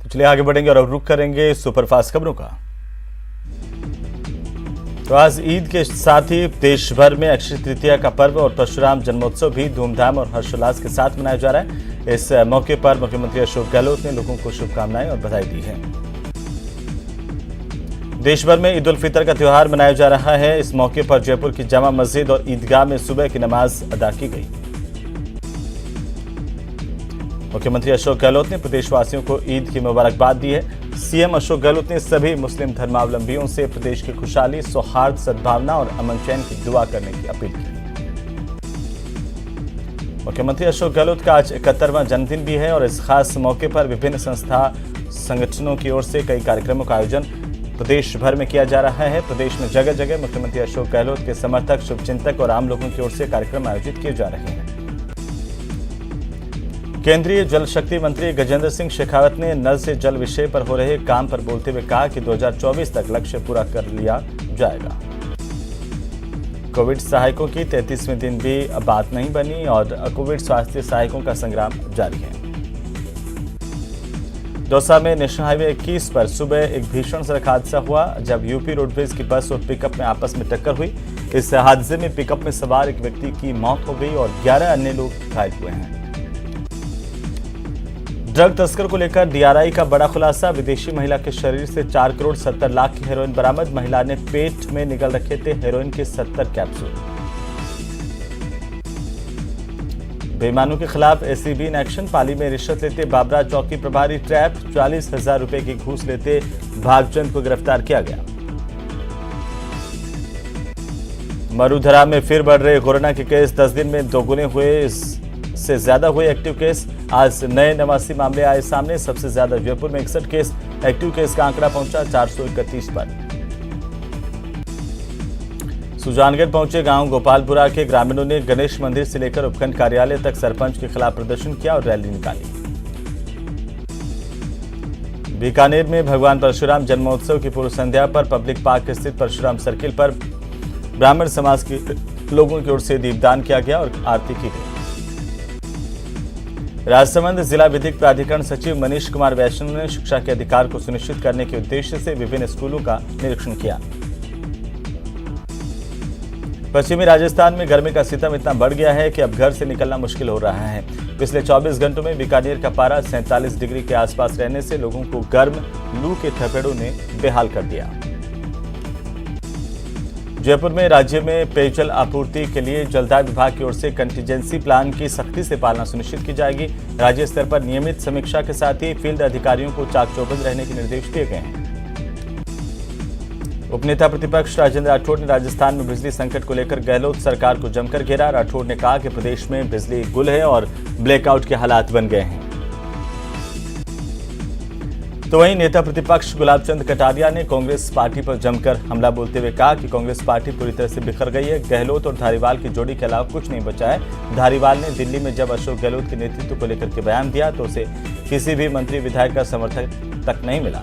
तो चलिए आगे बढ़ेंगे और अब रुख करेंगे सुपरफास्ट खबरों का। तो आज ईद के साथ ही देश भर में अक्षय तृतीया का पर्व और परशुराम जन्मोत्सव भी धूमधाम और हर्षोल्लास के साथ मनाया जा रहा है। इस मौके पर मुख्यमंत्री अशोक गहलोत ने लोगों को शुभकामनाएं और बधाई दी है। देश भर में ईद उल फितर का त्योहार मनाया जा रहा है। इस मौके पर जयपुर की जामा मस्जिद और ईदगाह में सुबह की नमाज अदा की गई। मुख्यमंत्री अशोक गहलोत ने प्रदेशवासियों को ईद की मुबारकबाद दी है। सीएम अशोक गहलोत ने सभी मुस्लिम धर्मावलंबियों से प्रदेश की खुशहाली, सौहार्द, सद्भावना और अमन चैन की दुआ करने की अपील की। मुख्यमंत्री अशोक गहलोत का आज 71वां जन्मदिन भी है और इस खास मौके पर विभिन्न संस्था संगठनों की ओर से कई कार्यक्रमों का आयोजन प्रदेश भर में किया जा रहा है। प्रदेश में जगह जगह मुख्यमंत्री अशोक गहलोत के समर्थक, शुभचिंतक और आम लोगों की ओर से कार्यक्रम आयोजित किए जा रहे हैं। केंद्रीय जल शक्ति मंत्री गजेंद्र सिंह शेखावत ने नल से जल विषय पर हो रहे काम पर बोलते हुए कहा कि 2024 तक लक्ष्य पूरा कर लिया जाएगा। कोविड सहायकों की 33वें दिन भी बात नहीं बनी और कोविड स्वास्थ्य सहायकों का संग्राम जारी है। दौसा में नेशनल हाईवे 21 पर सुबह एक भीषण सड़क हादसा हुआ जब यूपी रोडवेज की बस और पिकअप में आपस में टक्कर हुई। इस हादसे में पिकअप में सवार एक व्यक्ति की मौत हो गई और 11 अन्य लोग घायल हुए हैं। ड्रग तस्कर को लेकर डीआरआई का बड़ा खुलासा। विदेशी महिला के शरीर से 4 करोड़ 70 लाख की हेरोइन बरामद। महिला ने पेट में निगल रखे थे हेरोइन के 70 कैप्सूल। बेईमानों के खिलाफ एसीबी इन एक्शन। पाली में रिश्वत लेते बाबरा चौकी प्रभारी ट्रैप। 40,000 रुपए की घूस लेते भागचंद को गिरफ्तार किया गया। मरुधरा में फिर बढ़ रहे कोरोना के केस। 10 दिन में दोगुने हुए, से ज्यादा हुए एक्टिव केस। आज नए 89 मामले आए सामने। सबसे ज्यादा जयपुर में 61 केस। एक्टिव केस का आंकड़ा पहुंचा 431 पर। सुजानगढ़ पहुंचे गांव गोपालपुरा के ग्रामीणों ने गणेश मंदिर से लेकर उपखंड कार्यालय तक सरपंच के खिलाफ प्रदर्शन किया और रैली निकाली। बीकानेर में भगवान परशुराम जन्मोत्सव की पूर्व संध्या पर पब्लिक पार्क स्थित परशुराम सर्किल पर ब्राह्मण समाज के लोगों की ओर से दीपदान किया गया और आरती की गई। राजसमंद जिला विधिक प्राधिकरण सचिव मनीष कुमार वैष्णव ने शिक्षा के अधिकार को सुनिश्चित करने के उद्देश्य से विभिन्न स्कूलों का निरीक्षण किया। पश्चिमी राजस्थान में गर्मी का सितम इतना बढ़ गया है कि अब घर से निकलना मुश्किल हो रहा है। पिछले 24 घंटों में बीकानेर का पारा 47 डिग्री के आसपास रहने से लोगों को गर्म लू के थपेड़ों ने बेहाल कर दिया। जयपुर में राज्य में पेयजल आपूर्ति के लिए जलदाय विभाग की ओर से कंटीजेंसी प्लान की सख्ती से पालना सुनिश्चित की जाएगी। राज्य स्तर पर नियमित समीक्षा के साथ ही फील्ड अधिकारियों को चाक-चौबंद रहने के निर्देश दिए गए हैं। उपनेता प्रतिपक्ष राजेंद्र राठौड़ ने राजस्थान में बिजली संकट को लेकर गहलोत सरकार को जमकर घेरा। राठौड़ ने कहा कि प्रदेश में बिजली गुल है और ब्लैकआउट के हालात बन गए हैं। तो वहीं नेता प्रतिपक्ष गुलाब चंद कटारिया ने कांग्रेस पार्टी पर जमकर हमला बोलते हुए कहा कि कांग्रेस पार्टी पूरी तरह से बिखर गई है। गहलोत और धारीवाल की जोड़ी के अलावा कुछ नहीं बचा है। धारीवाल ने दिल्ली में जब अशोक गहलोत के नेतृत्व को लेकर के बयान दिया तो उसे किसी भी मंत्री विधायक का समर्थन तक नहीं मिला।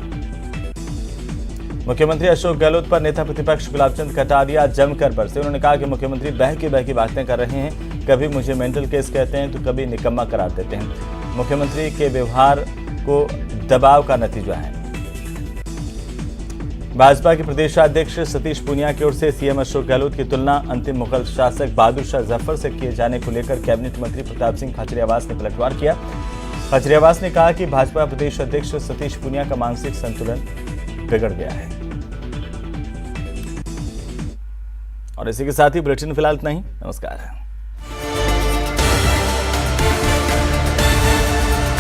मुख्यमंत्री अशोक गहलोत पर नेता प्रतिपक्ष गुलाब चंद कटारिया जमकर बरसे। उन्होंने कहा कि मुख्यमंत्री बहकी बातें कर रहे हैं। कभी मुझे मेंटल केस कहते हैं तो कभी निकम्मा करार देते हैं। मुख्यमंत्री के व्यवहार को दबाव का नतीजा है। भाजपा के प्रदेशाध्यक्ष सतीश पूनिया की ओर से सीएम अशोक गहलोत की तुलना अंतिम मुगल शासक बहादुर शाह जफर से किए जाने को लेकर कैबिनेट मंत्री प्रताप सिंह खाचरियावास ने पलटवार किया। खाचरियावास ने कहा कि भाजपा प्रदेश अध्यक्ष सतीश पूनिया का मानसिक संतुलन बिगड़ गया है। और इसी के साथ ही बुलेटिन फिलहाल इतना ही। नमस्कार।